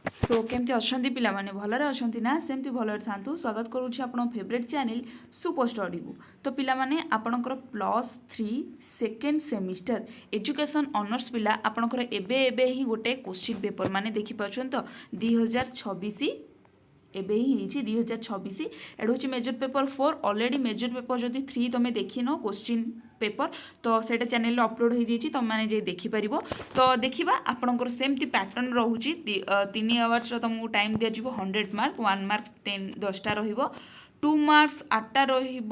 सो केमती अच्छा पिलाने भलरे अच्छा ना सेमती भलरे था स्वागत करुच्ची आप फेवरेट चैनल सुपर स्टडी को। तो पिलाने आपणकर +3 सेकेंड सेमिस्टर एजुकेशन ऑनर्स पिला आपणकर एबे एबे ही गोटे क्वेश्चन पेपर माने देखि पाछन तो 2026 एबे ही 2026 एड हूँ major paper 4 already major paper जदि 3 तुम देखी न क्वेश्चन पेपर तो सेटा चैनल अपलोड हो जाइए तुम मैंने देखिपर। तो देखा आपंकर सेमती पैटर्न रोचे 3 आवर्स तुमको टाइम दि 100 मार्क 1 मार्क 10टा रो मार्क्स 8टा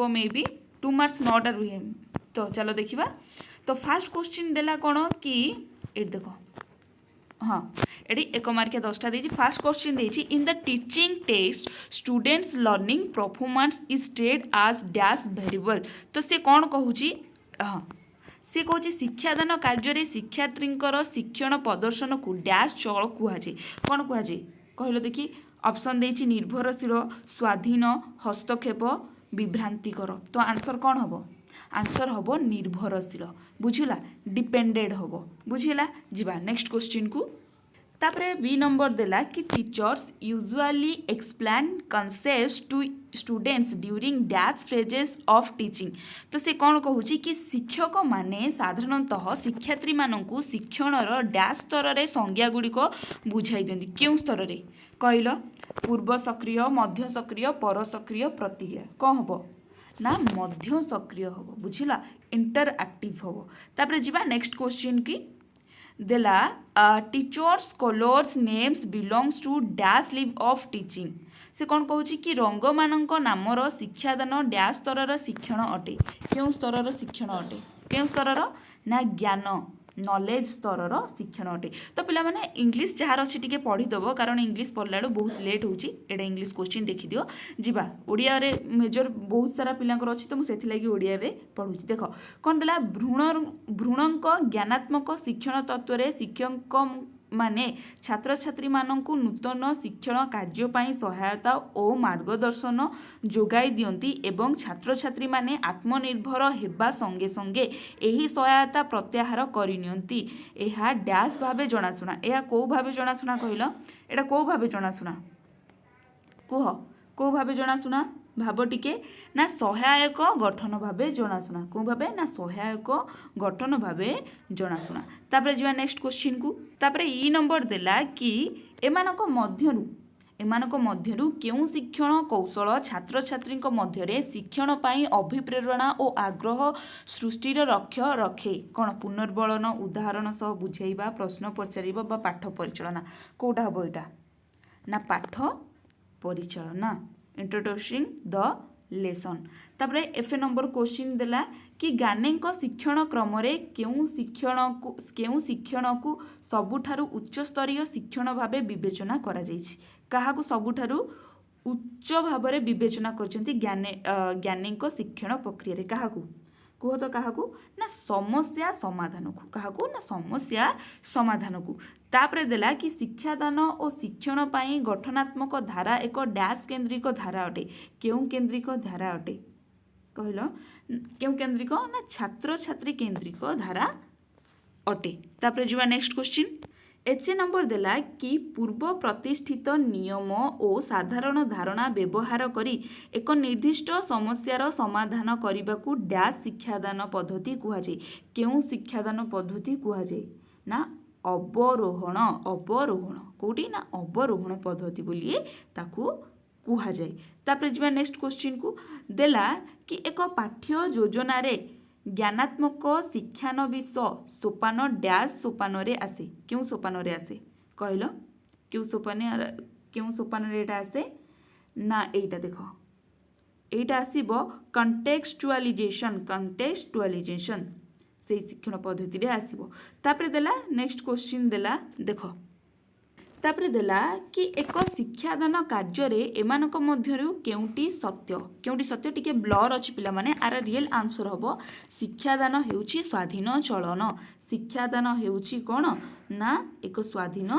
मे बी 2 मार्क्स 9टा रुहे। तो चलो देखा। तो फास्ट क्वेश्चन देला कौन कि ये देख हाँ ये 1 मार्किया 10टा देती। फास्ट क्वेश्चन देती in the teaching test students learning performance is treated as dash variable. तो से कौन कहूँ हाँ सी कौन शिक्षादान कार्य शिक्षार्थी शिक्षण प्रदर्शन को डैश चल कहुए कौन कहुए कहल देखी। ऑप्शन देती निर्भरशील स्वाधीन हस्तक्षेप विभ्रांतिकर। तो आंसर कौन हम आंसर हम निर्भरशील बुझला डिपेंडेड हम बुझला। जीवा नेक्स्ट क्वेश्चन को। तापरे बी नंबर देला कि teachers usually explain concepts to students during dash phrases of teaching. तो से कौन कहूँ कि शिक्षक माने साधारणतः शिक्षार्थी मानू शिक्षणर डैश स्तर में संज्ञा गुड़िक बुझाई दिखती क्यों स्तर में कहल पूर्व सक्रिय मध्य सक्रिय पर सक्रिय प्रतिक्रिया कौन हम ना मध्य सक्रिय हम बुझला इंटरएक्टिव हम। तापरे जीवा नेक्स्ट क्वेश्चन की देला teachers colours names belongs to dash live of teaching. से कौन कहूँ कि रंग मानक नामर शिक्षादान डैश स्तर शिक्षण अटे क्यों स्तर शिक्षण अटे क्यों स्तर ना ज्ञान नॉलेज स्तर शिक्षण अटे। तो पिला माने इंग्लिश जहाँ अच्छी टे पढ़ीदेव कारण इंग्लिश पढ़ला बहुत लेट होची एटा इंग्लिश क्वेश्चन देखी जीवा। ओडिया रे मेजर बहुत सारा पिलांकर अच्छी तो मुझे लगी ओडिया रे पढ़ुची। देख कौन देला भ्रूणक ज्ञानात्मक शिक्षण तत्व रे शिक्षक माने छात्र छात्री मानंकु नूतन शिक्षण कार्य सहायता और मार्गदर्शन जोगाई दियंती एवं छात्र छात्री माने आत्मनिर्भर हेबा संगे संगे एही सहायता प्रत्याहार करिनियंती। एहा डैश भावे जनाशुना एहा को भावे जनाशुना कहल एटा को भावे जनाशुना कुह को भावे जनाशुना भाव टिके ना सहायक गठन भावे जनाशुना को भावे ना सहायक गठन भावे जनाशुना। तापरे जीवा नेक्स्ट क्वेश्चन को। तापरे ई नंबर देला कि एमानक मध्यरु केउ शिक्षण कौशल छात्र छात्री मध्यरे शिक्षण पाई अभिप्रेरणा और आग्रह सृष्टिर लक्ष्य रखे कौन पुनर्बलन उदाहरण सह बुझाइबा प्रश्न पचारिबा बा पाठ परिचालना कोटा हम यहाँ ना पाठ परिचालना इंट्रोड्यूसिंग द लेसन। तापरे एफ नंबर क्वेश्चन देला कि गानेक शिक्षण क्रम रे केउ शिक्षण को सबुठारु उच्च स्तरीय शिक्षण भावे विवेचना करा जाइछि काहाकू सबुठारु उच्च भाव विवेचना करछन्ति ज्ञानेक शिक्षण प्रक्रिया रे काहाकू कह तो काहाकू ना समस्या समाधान को काहाकू ना समस्या समाधान को। तापरे देला कि शिक्षादान और शिक्षण पाई गठनात्मक धारा एक डैश केन्द्रिक धारा अटे केउ केन्द्रिक धारा अटे कहल केउ केन्द्रिक ना छात्र छात्री केन्द्रिक धारा अटे। तापरे जीवा नेक्स्ट क्वेश्चन। एच नंबर देला कि पूर्व प्रतिष्ठित नियम और साधारण धारणा व्यवहार करी एक निर्दिष्ट समस्यार समाधान करने को डैश शिक्षादान पद्धति कहुए केउ शिक्षादान पद्धति कहुए ना अवरोहण कौटी ना अवरोहण पद्धति बोलिए ताकू कहुए। तापरे जीवा नेक्स्ट क्वेश्चन को देला कि एक पाठ्य योजना रे ज्ञानात्मक शिक्षानविश सोपान डैश सोपान रे आसे क्यों सोपान रे आसे कहल क्यों सोपान रे एटा आसे ना एटा देख एटा आसीबो कंटेक्सचुअलाइजेशन से शिक्षण पद्धति रे आसीबो। तापरे देला नेक्स्ट क्वेश्चन देला देख तापरे देला कि एक शिक्षादान कार्य रे एमानक मध्यरु केउटी सत्य टिके ब्लर अछि पिला माने आर रियल आंसर हबो शिक्षादान हेउची स्वाधीन चलन शिक्षादान हेउची कोन ना एक स्वाधीन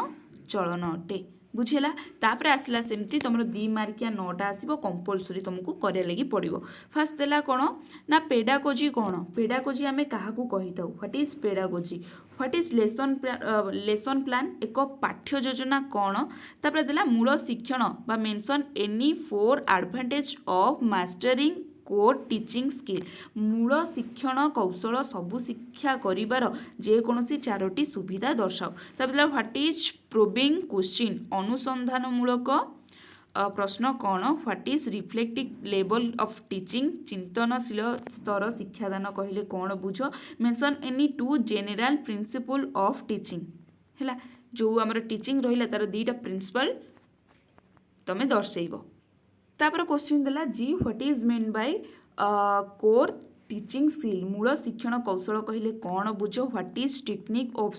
चलन अटे बुझेला। तापरे आसला सेमती तुम 2 मार्किया 9टा आसीबो कंपलसरी तुमको करिया लगी पड़िबो। फास्ट देला कोन ना पेडागोजी कोन पेडागोजी आमे काहाकू कहिताउ what is pedagogy what is lesson plan एक पाठ्य योजना कौन तापर देला मूल शिक्षण बा mention any 4 advantage of mastering core teaching skill मूल शिक्षण कौशल सबु शिक्षा करिवार जेकोसी 4टी सुविधा दर्शाओ तापर व्हाट इज प्रोबिंग क्वेश्चन अनुसंधानमूलक प्रश्न कौन what is reflective level of teaching चिंतनशील स्तर शिक्षादान कहले कौन बुझ mention any 2 general principle of teaching है जो आमर टीचिंग रहा तार 2टा प्रिंसिपल तमें दर्शेब तापर क्वेश्चन देला जी what is mean by core teaching skill मूल शिक्षण कौशल कहले कौन बुझ what is technique of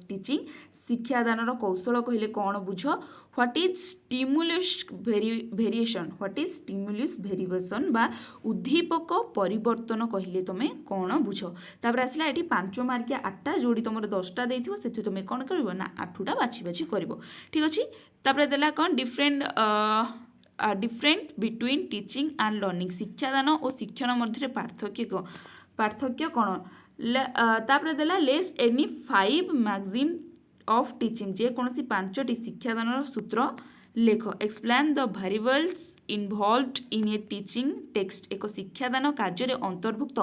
teaching शिक्षादान कौशल कहले कौन बुझ what is stimulus variation what is stimulus variation बा उद्दीपक परिवर्तन कहले तुम कौन बुझ तापर आसला ये 5 मार्किया 8टा जोड़ी तुम 10टा देथिबो सेथि तुम कौन करबो ना 8टा बाछि बाछि करबो ठीक अछि तापर देला कौन different between teaching and learning शिक्षादान और शिक्षण मध्य पार्थक्य कौन तापर देला list any 5 maxims of teaching जे कौन 5टी शिक्षादान सूत्र लेख explain the variables involved in a teaching text एक शिक्षादान कार्य अंतर्भुक्त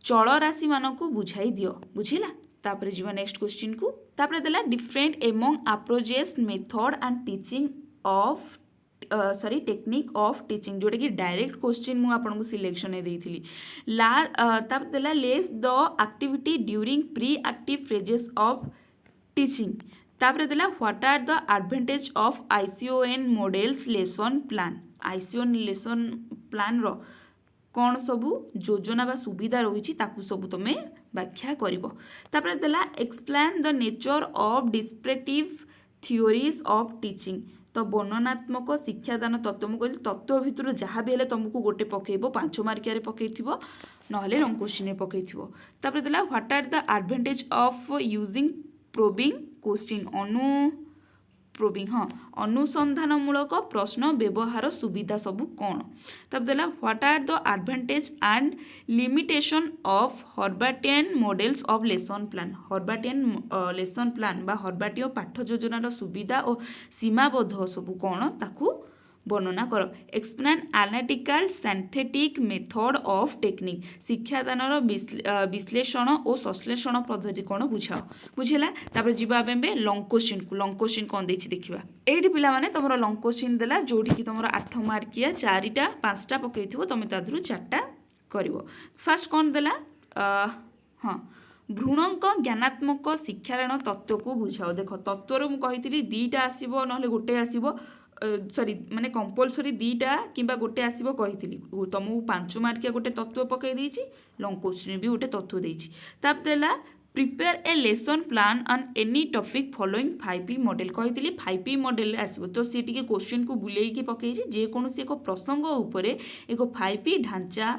चल राशि मानक बुझाई दियो बुझिला तापर जीवा नेक्स्ट क्वेश्चन को तापर देला different among approaches method and teaching of technique of teaching जोटा कि डायरेक्ट क्वेश्चन मु आपन को सिलेक्शन देइथिली तापर देला list the activity during pre active phrases of teaching तापर देला what are the advantage of ICON models lesson plan ICON lesson plan रो कौन सबू योजना बा सुविधा रही ताकू सबू तुम व्याख्या करिवो तापर देला explain the nature of descriptive theories of teaching तो वर्णनात्मक शिक्षादान तत्व मुझे तत्व भितर जहाँ भी है तुमको गोटे पकेब 5 मार्किया पकईथिबो नहले लॉन्ग क्वेश्चन पकईथिबो तापर देला what are the advantage of using probing question अनुसंधानमूलक प्रश्न व्यवहार सुविधा सबू कौन तब देला what are the advantage and limitation of Herbartian models of lesson plan Herbartian lesson plan बा हर्बाटिय पाठ योजनार सुविधा और सीमाबद्ध सबू कौन ताकू वर्णना कर explain analytical synthetic method of technique शिक्षादानर विश्लेषण और संश्लेषण पद्धति कौन बुझाओ बुझेला तापर जीवा आबे लॉन्ग क्वेश्चन कौन देछि देखिबा एठी पिला माने तमरो लॉन्ग क्वेश्चन देला जोठी कि तमरो 8 मार्किया 4टा 5टा पकईथिबो तमे तादरु 4टा करिवो फर्स्ट कौन देला हाँ भ्रूणक ज्ञानात्मक शिक्षारण तत्व को बुझाओ देख तत्वर मु कहितली 2टा आसीबो नहले गोटे आसीबो सॉरी माने कंपलसरी 2टा किंबा गोटे आसीबो कहितली तुमको 5 मार्किया गोटे तत्व पकई देछि लॉन्ग क्वेश्चन भी गोटे तत्व देछि ताप देला prepare a lesson plan on any topic following 5P model कही 5P मॉडल आसो तो सी टी क्वेश्चन को बुलेकी पकई जेकोसी एक प्रसंग उपरे एक 5P ढांचा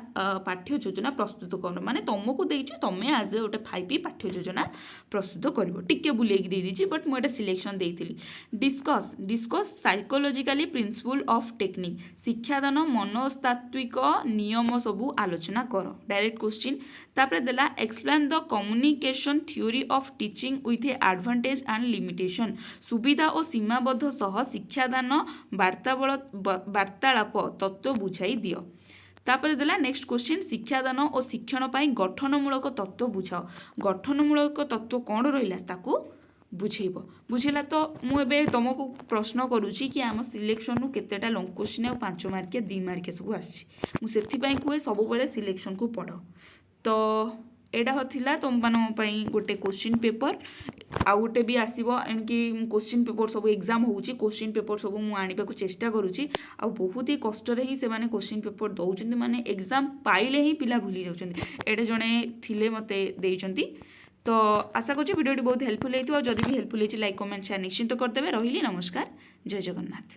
पाठ्य योजना प्रस्तुत कर माने तुमको देछि तमे आज गोटे 5P पाठ्य योजना प्रस्तुत कर टिके बुलेकी दे दीजिए बट मुझे सिलेक्शन देइथिली discuss psychologically principle of technique शिक्षादान मनोस्तात्विक नियम सबू आलोचना कर डायरेक्ट क्वेश्चन तापर देला explain the communication theory of teaching with advantage and limitation सुविधा और सीमाबद्ध सह शिक्षादान वार्तालाप तत्व बुझाई दियो तापर देला नेक्स्ट क्वेश्चन शिक्षादान और शिक्षण पाई गठनमूलक तत्व बुझाओ गठनमूलक तत्व कौन रहिला ताकू बुझेब बुझेला तो मुझे तुमको प्रश्न करुच्ची कि आम सिलेक्शन रू केतेटा लॉन्ग क्वेश्चन और 5 मार्किया 2 मार्किया सब आसी कहे सब बेले सिलेक्शन को पढ़ तो एटा थिला तुम पाई गोटे क्वेश्चन पेपर आउ गोटे भी आसो एणिकी क्वेश्चन पेपर सब एग्जाम होउची क्वेश्चन पेपर सब मुझे आने को चेष्टा करुच्ची आ बहुत ही कष्ट ही से माने क्वेश्चन पेपर दौरान माने एग्जाम पाइले ही पिला भूली जाउछन्ती जड़े थिले मते देइछन्ती तो आशा करूँ वीडियो बहुत हेल्पफुल होती है जदि भी हेल्पफुल होती लाइक कमेंट शेयर निश्चिंत करदे रही नमस्कार जय जगन्नाथ।